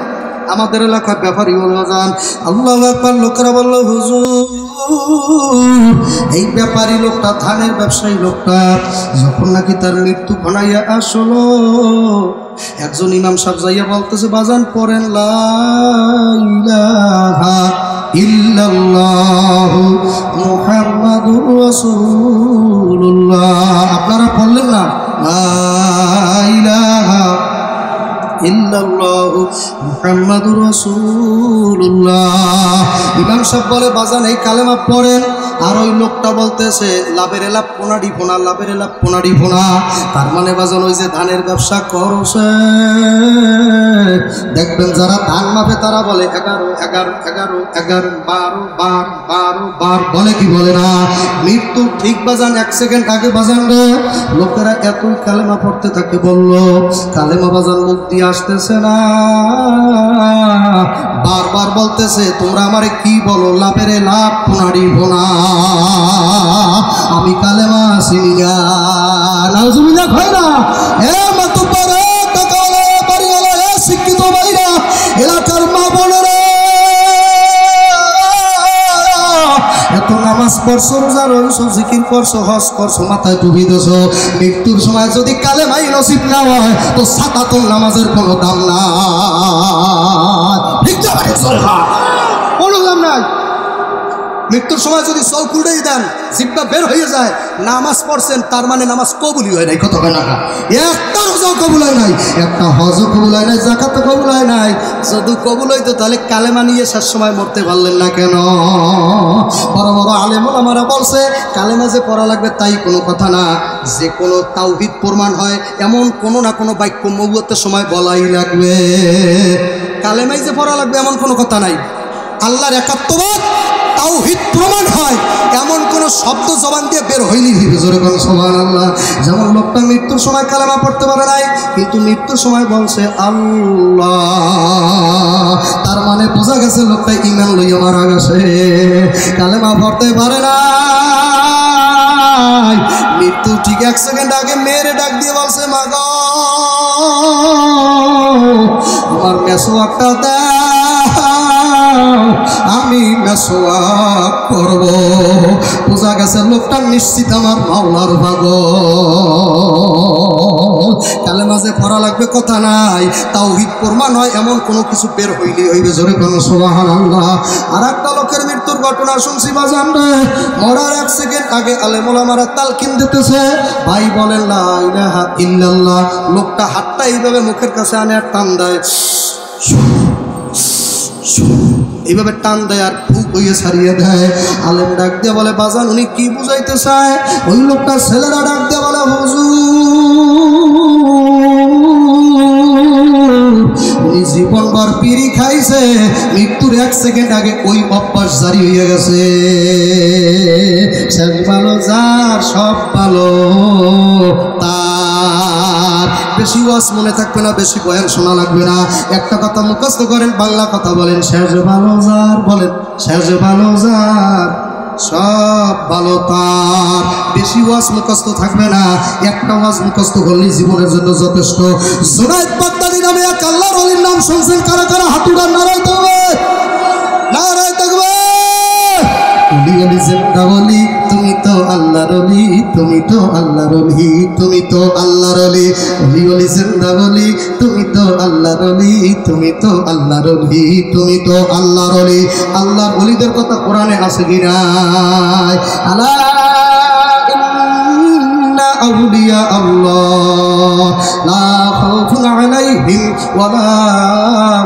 আমাদের এলাকার ব্যাপারী বলে। যান আল্লাহু আকবার। লোকেরা বলল, হুজুর এই ব্যাপারী লোকটা, ধানের ব্যবসায়ী লোকটা যখন নাকি তার মৃত্যু ঘনাইয়া আসলো, একজন ইমাম সাহেব যাইয়া বলতেছে, বাজান পড়েন লা ইলাহা ইল্লাল্লাহু মুহাম্মাদুর রাসূলুল্লাহ। আপনারা পড়লেন না? লা ইলাহা ইল্লাল্লাহু মুহাম্মাদুর রাসূলুল্লাহ। ইমাম সাহেব বলে, বাজান এই কালেমা পড়েন। আর ওই লোকটা বলতেছে, লাভের এলাপ পোনাডি ফোনা, লাভের এলাপ পোনাডি ফোনা। তার মানে বাজান ওই যে ধানের ব্যবসা করছে, দেখবেন যারা ধান মাপে তারা বলে 11 11 11 11 12 12 12 12 বলে কি বলে না? মৃত্যু ঠিক বাজান 1 সেকেন্ড আগে বাজান রে লোকেরা এতই কালেমা পড়তে থাকে। বলল কালেমা বাজান মুখ দিয়ে আসতেছে না, বারবার বলতেছে, তোমরা আমারে কি বলো? লাভের লাভ পোনাডি ফোনা। আমি কালেমা চিনি না। নাউজুবিল্লাহ হয় না? মাতুব্বার টাকাওয়ালা বাড়িওয়ালা শিক্ষিত ভাইরা, এলাকার মা বোনেরা, এত নামাজ পড়ছো, রোজা রয়েছো, জিকির করছো, হজ করছো, মাথায় টুপি দিছো, মৃত্যুর সময় যদি কালেমাই নসিব না হয় তো সাতাতুল নামাজের কোনো দাম না। ঠিক না ভাই? কোনো দাম নাই। মৃত্যুর সময় যদি চৌক উল্টেই দেন, জিব্বা বের হয়ে যায়, নামাজ পড়ছেন তার মানে নামাজ কবুলই হয় নাই। কত টাকা? একটা রোজাও কবুল হয় নাই, একটা হজও কবুল হয় নাই, যাকাতও কবুল হয় নাই। যদি কবুল হইতো তাহলে কালেমা নিয়ে শেষ সময় মরতে পারলেন না কেন? বড় বড় আলেম ওলামারা বলছে, কালেমা যে পড়া লাগবে তাই কোনো কথা না। যে কোনো তাওহীদ প্রমাণ হয় এমন কোনো না কোনো বাক্য নবুয়তের সময় বলাই লাগবে। কালেমাই যে পড়া লাগবে এমন কোনো কথা নাই। আল্লাহর একাত্মবাদ তাওহীদ প্রমাণ হয় এমন কোন শব্দ জবান দিয়ে বের হয়নি। জোরে বলেন সুবহানাল্লাহ। যেমন লোকটা মৃত্যুর সময় কালেমা পড়তে পারে নাই, কিন্তু মৃত্যুর সময় বলছে আল্লাহ, তার মানে বোঝা গেছে লোকটা ঈমান লইয়া মারা গেছে। কালেমা পড়তে পারে না, মৃত্যু ঠিক 1 সেকেন্ড আগে মেয়েরে ডাক দিয়ে বলছে, মা গো আমার মেসওয়াকটা দাও, আমি মেসওয়াক করব। বোঝা গেছে লোকটা নিশ্চিত আমার মাওলার পাগল। কালেমা যে পড়া লাগবে কথা নাই, তাওহীদ প্রমাণ হয় এমন কোনো কিছু বের হইলে হইবে। জোরে কোন সুবহানাল্লাহ। আর একটা লোকের মৃত্যুর দুর্ঘটনা শুনছি বাজান রে, মরার 1 সেকেন্ড আগে আলেম ওলামারা তালকিন দিতেছে, ভাই বলেন লা ইলাহা ইল্লাল্লাহ। লোকটা হাতটা এইভাবে মুখের কাছে আনে আর টান দেয়, এইভাবে টান দেয় আর ফুক হইয়ে ছাড়িয়ে দেয়। আলেম ডাক দিয়ে বলে বাজান উনি কি বুঝাইতে চায়? ওই লোকটা ছেলেরা ডাক দিয়ে বলে উনি জীবনভর পিড়ি খাইছে, মৃত্যুর 1 সেকেন্ড আগে ওই অভ্যাস জারি হয়ে গেছে। শেষ ভালো যার সব ভালো তার। বেশি ওয়াজ মনে থাকবে না, বেশি বয়ান শোনা লাগবে না, একটা কথা মুখস্থ করেন, বাংলা কথা বলেন, শেষ ভালো যার, বলেন শেষ ভালো যার সব ভালো তার। বেশি ওয়াজ মুখস্থ থাকবে না, একটা ওয়াজ মুখস্থ করলেই জীবনের জন্য যথেষ্ট। জুনায়েদ বাগদাদী নামে এক আল্লাহর ওলির নাম শুনছেন কারা কারা? হাতুড়া নারায় তাকবীর, নারায় তাকবীর। ওলি ওলি জিন্দা ওলি, তুমি তো আল্লাহর ওলি, তুমি তো আল্লাহর ওলি, তুমি তো আল্লাহর ওলি। ওলি ওলি জিন্দা ওলি, তুমি তো আল্লাহর ওলি, তুমি তো আল্লাহর ওলি, তুমি তো আল্লাহর ওলি। আল্লাহর ওলিদের কথা কোরআনে আছে কি নাই? আলা ইন্না আউলিয়া আল্লাহ লা খাউফুন আলাইহিম ওয়া লা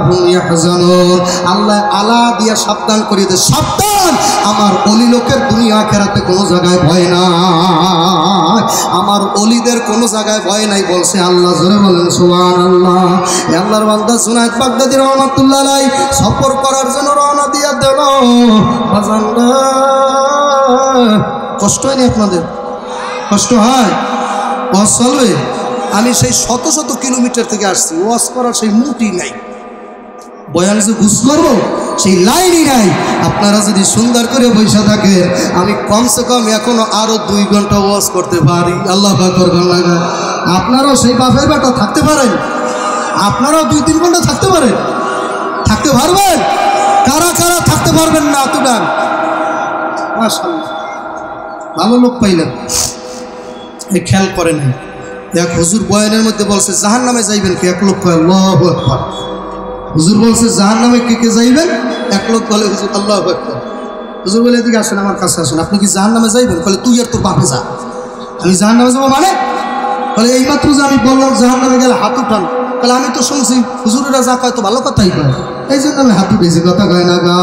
হুম ইয়াহজানুন। আল্লাহ আলা দিয়া সাবধান করে দে, সাবধান, আমার ওলি লোকের দুনিয়া আখিরাতে কোনো জায়গায় ভয় নাই, আমার ওলিদের কোনো জায়গায় ভয় নাই বলছে আল্লাহ। জোরে বলেন সুবহানাল্লাহ। আল্লাহর বান্দা জুনায়েদ বাগদাদী রাহমাতুল্লাহ আলাইহি সফর করার জন্য রওনা দিয়া দিল। বাজান কষ্ট হয়নি আপনাদের? কষ্ট হয়? ওয়াজ চলবে? আমি সেই শত শত কিলোমিটার থেকে আসছি, ওয়াজ করার সেই মুটি নাই, বয়ান যে ঘুষ করবো সেই লাইনই নাই। আপনারা যদি সুন্দর করে বসে থাকেন, আমি কমসে কম এখনো আরো 2 ঘন্টা ওয়াজ করতে পারি। আল্লাহ পাকের লাগা। আপনারাও সেই বাপের বেটা থাকতে পারেন, আপনারাও 2-3 ঘন্টা থাকতে পারেন, থাকতে পারবেন? কারা কারা থাকতে পারবেন না? তুলান মাশাআল্লাহ, ভালো লোক পাইলেন। এই খেয়াল করেন, এক হুজুর বয়ানের মধ্যে বলছে জাহান্নামে যাইবেন কি? 1 লোক কয় আল্লাহু আকবার। হুজুর বলছে জাহান্নামে কে কে যাইবেন? 1 লোক বলে হুজুর আল্লাহু আকবার। হুজুর বলে এদিকে আসেন, আমার কাছে আসেন, আপনি কি জাহান্নামে যাইবেন? বলে তুই আর তোর বাপে যা। আমি জাহান্নামে যাবো মানে? বলে এইমাত্র যে আমি বললাম জাহান্নামে গেলে হাত উঠান। তাহলে আমি তো শুনছি হুজুরেরা যা কয় তো ভালো কথাই কয়, এই জন্য আমি হাত উঠেছি, কথা কয় না গা।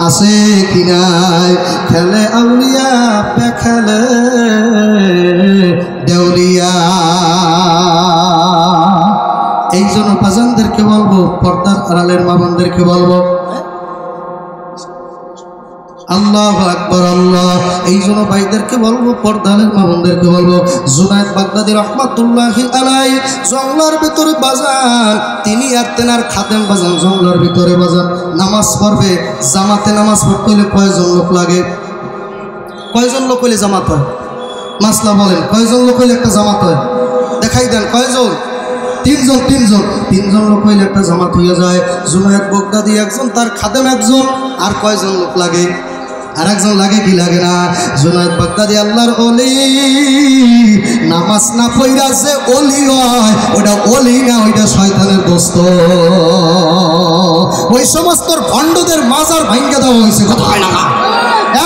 আছে কি নাই? খেলে আউলিয়া পে খেলে দেউলিয়া। এই জন্য বাজানদেরকে বলবো, পর্দার আড়ালের মা বোনদেরকে বলবো আল্লাহু আকবার আল্লাহ। এই জন্য ভাইদেরকে বলবো, পর্দার মা বোনদেরকে বলবো, জুনায়েদ বাগদাদী রাহমাতুল্লাহি আলাইহি জঙ্গলার ভিতরে বাজান, তিনি আর তেনার খাদেম বাজান জঙ্গলার ভিতরে বাজান নামাজ পড়বে। জামাতে নামাজ পড়তে হলে কয়জন লোক লাগে? কয়জন লোক হইলে জামাত হয়? মাসলা বলেন, কয়জন লোক হইলে একটা জামাত হয়? দেখাই দেন কয়জন? 3জন লোক হইলে একটা জামাত হয়ে যায়। জুনায়েদ বাগদাদী একজন, তার খাদেম একজন, আর কয়জন লোক লাগে? আর একজন লাগে কি লাগে না? জুনায়েদ বাগদাদী আল্লাহর ওলি, নামাজ না পড়া যে ওলি হয় ওটা ওলি না, ওইটা শয়তানের দোস্ত। ওই সমস্ত ভণ্ডদের মাজার ভাঙ্গা দেওয়া হয়েছে, কথা হয় না,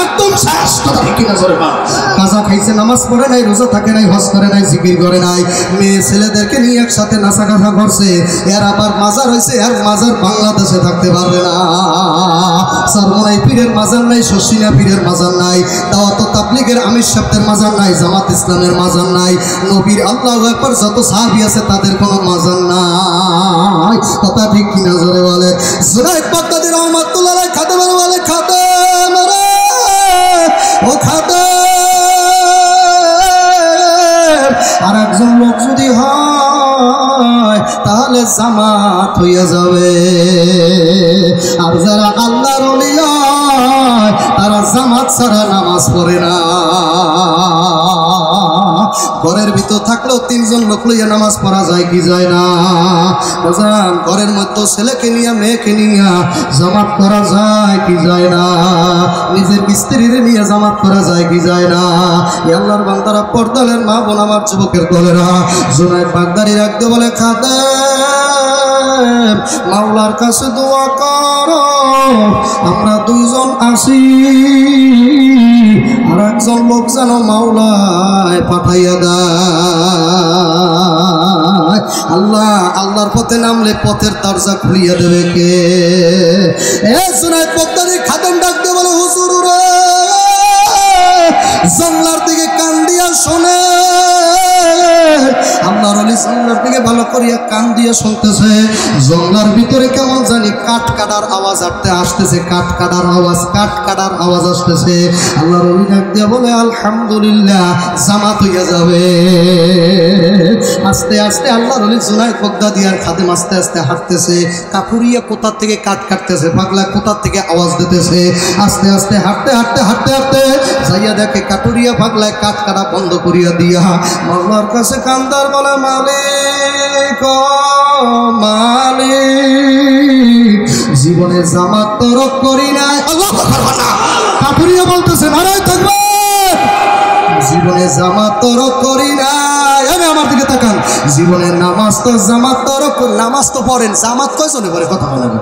একদম শেষ কথা। ঠিক না? জোরে বল। কাজা খাইছে, নামাজ পড়ে নাই, রোজা থাকে নাই, হজ করে নাই, জিকির করে নাই, মেয়ে ছেলেদেরকে নিয়ে একসাথে নাচা গাথা করছে, এর আবার মাজার হয়েছে, এর মাজার বাংলাদেশে থাকতে পারবে না। সরমনাই পীরের মাজার নাই, শশিনা পীরের মাজার নাই, দাওয়াত তাবলীগের আমির সাহেবদের মাজার নাই, জামাত ইসলামের মাজার নাই, নবীর আল্লাহু আকবার যত সাহাবী আছে তাদের কোনো মাজার নাই। কথা ঠিক কিনা? জোরে বলে। জুনায়েদ বাগদাদী রাহমাতুল্লাহ আলাইহি খাদেমের বলে, খাদেম রে ও খাদেম, আর একজন লোক যদি হয় তাহলে জামাত হইয়া যাবে। আর যারা আল্লাহর ওলি হয় তারা জামাত ছাড়া নামাজ পড়ে না। ঘরের ভিতর থাকলেও 3জন লোক লইয়া নামাজ পড়া যায় কি যায় না? বাজান, ঘরের মধ্যে ছেলেকে নিয়ে মেয়েকে নিয়ে জামাত করা যায় কি যায় না? নিজের স্ত্রীরে নিয়ে জামাত করা যায় কি যায় না? আল্লাহর বান্দারা, পর্দালের মা বোন, আমার যুবকের দলেরা, জুনায়েদ বাগদাদী রাখতে বলে খাদেম মাওলার কাছে দোয়া করো আমরা দুইজন আসি আর একজন লোক যেন মাওলায় পাঠাইয়া দেয়। আল্লাহ আল্লাহর পথে নামলে পথের দরজা খুলিয়া দেবে কে? এ জুনায়েদ বগদাদি খাদেম ডাক দিয়ে বলে, হুজুর রে জংলার দিকে কান দিয়া শোনে। আল্লাহর ওলি জংলার দিকে ভালো করিয়া কান দিয়ে শুনতেছে। জংলার ভিতরে কেমন জানি কাঠ কাটার আওয়াজ আসতেছে, কাঠ কাটার আওয়াজ আসতেছে। আল্লাহর ওলি ডাক দিয়ে বলে, আলহামদুলিল্লাহ জামাত হইয়া যাবে। আস্তে আস্তে আল্লাহর ওলি জুনায়েদ বগদাদি আর খাদেম আস্তে আস্তে হাঁটতেছে। কাপুরিয়া কোথার থেকে কাঠ কাটতেছে, পাগলা কোথার থেকে আওয়াজ দিতেছে। আস্তে আস্তে হাঁটতে হাঁটতে হাঁটতে হাঁটতে যাইয়া দেখে কাটুরিয়া পাগলায় কাঠ কাটা বন্ধ করিয়া দিয়া মাওলার কাছে কান্দার বলে, মালিক মালিক জীবনে জামাত তরক করি নাই। আল্লাহু আকবার। কাটুরিয়া বলতেছে, নারায় থাকবে, জীবনে জামাত তরক করি নাই। আমি আমার দিকে তাকান, জীবনের নামাজ তো জামাত তরক, নামাজ তো পড়েন, জামাত কয়জনে পড়ে? কথা বলেন,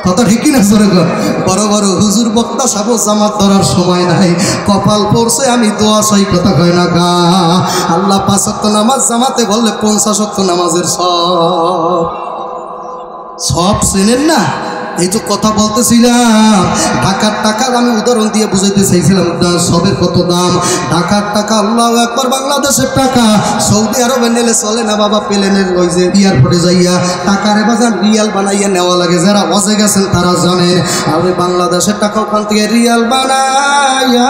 কথা ঠিক কিনা? জোরে কর। বড় বড় হুজুর বক্তা সব জামাত ধরার সময় নাই, কপাল পড়ছে আমি দোয়া চাই, কথা কয় না গা। আল্লাহ 5 ওয়াক্ত নামাজ জামাতে বললে 50 ওয়াক্ত নামাজের সব চেনেন না। এই তো কথা বলতেছিলাম, ঢাকার টাকা আমি উদাহরণ দিয়ে বুঝাইতে চাইছিলাম সবের কত দাম। ঢাকার টাকা, আল্লাহু আকবার, বাংলাদেশের টাকা সৌদি আরবে নিলে চলে না বাবা। প্লেনের ওই যে এয়ারপোর্টে যাইয়া টাকারে বাজার রিয়াল বানাইয়া নেওয়া লাগে, যারা অজে গেছেন তারা জানে। আর ওই বাংলাদেশের টাকা ওখান থেকে রিয়াল বানাইয়া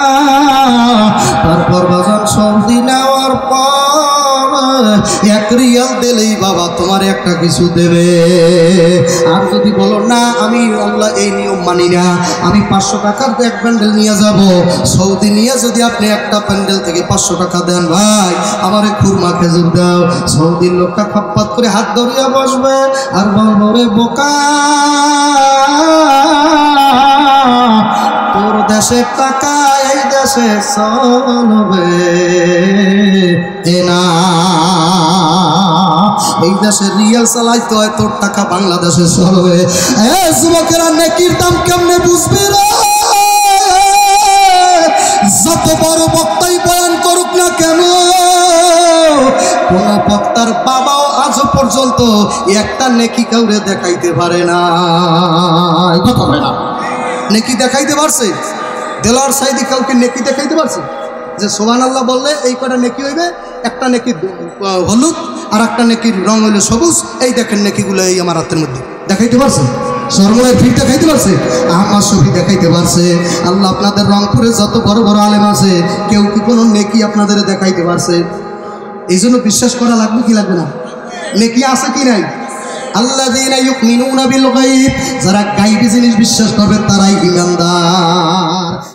তারপর বাজার সৌদি নেওয়ার পর 1 রিয়াল দিলেই বাবা তোমার একটা কিছু দেবে। আর যদি বলো না আমি আল্লাহ এই নিয়ম মানি না, আমি 500 টাকার এক প্যান্ডেল নিয়ে যাব, সৌদি নিয়ে যদি আপনি একটা প্যান্ডেল থেকে 500 টাকা দেন, ভাই আমারে খুরমা খেজুর দাও। সৌদির লোকটা খপ্পাত করে হাত ধরিয়া বসবে আর বলবো, রে বোকা তোর দেশের টাকা এই দেশে চলবে না, এই দেশে রিয়াল চালাইতে হয়, তোর টাকা বাংলাদেশে চলবে। যুবকেরা নেকির দাম কেমনে বুঝবি রে? যত বড় বক্তাই বয়ান করুক না কেন, কোন বক্তার বাবাও আজ পর্যন্ত একটা নেকি কাউরে দেখাইতে পারে না। কথা বলে না, নেকি দেখাইতে পারছে? দেলোয়ার সাইদি কাউকে নেকি দেখাইতে পারছে যে সুবহানাল্লাহ বললে এই কটা নেকি হইবে? একটা নেকি হলুদ আর একটা নেকির রং হইলে সবুজ। এই দেখেন নেকিগুলো এই আমার হাতের মধ্যে, দেখাইতে পারছে? সরমনের ফির দেখাইতে পারছে? আহমদ শফি দেখাইতে পারছে? আল্লাহ আপনাদের রংপুরে যত বড় বড় আলেম আছে, কেউ কি কোনো নেকি আপনাদের দেখাইতে পারছে? এই জন্য বিশ্বাস করা লাগবে কি লাগবে না? নেকি আছে কি নাই? আল্লাযীনা ইউমিনুনা বিল গায়ব, যারা গায়বী জিনিস বিশ্বাস করবে তারাই ঈমানদার।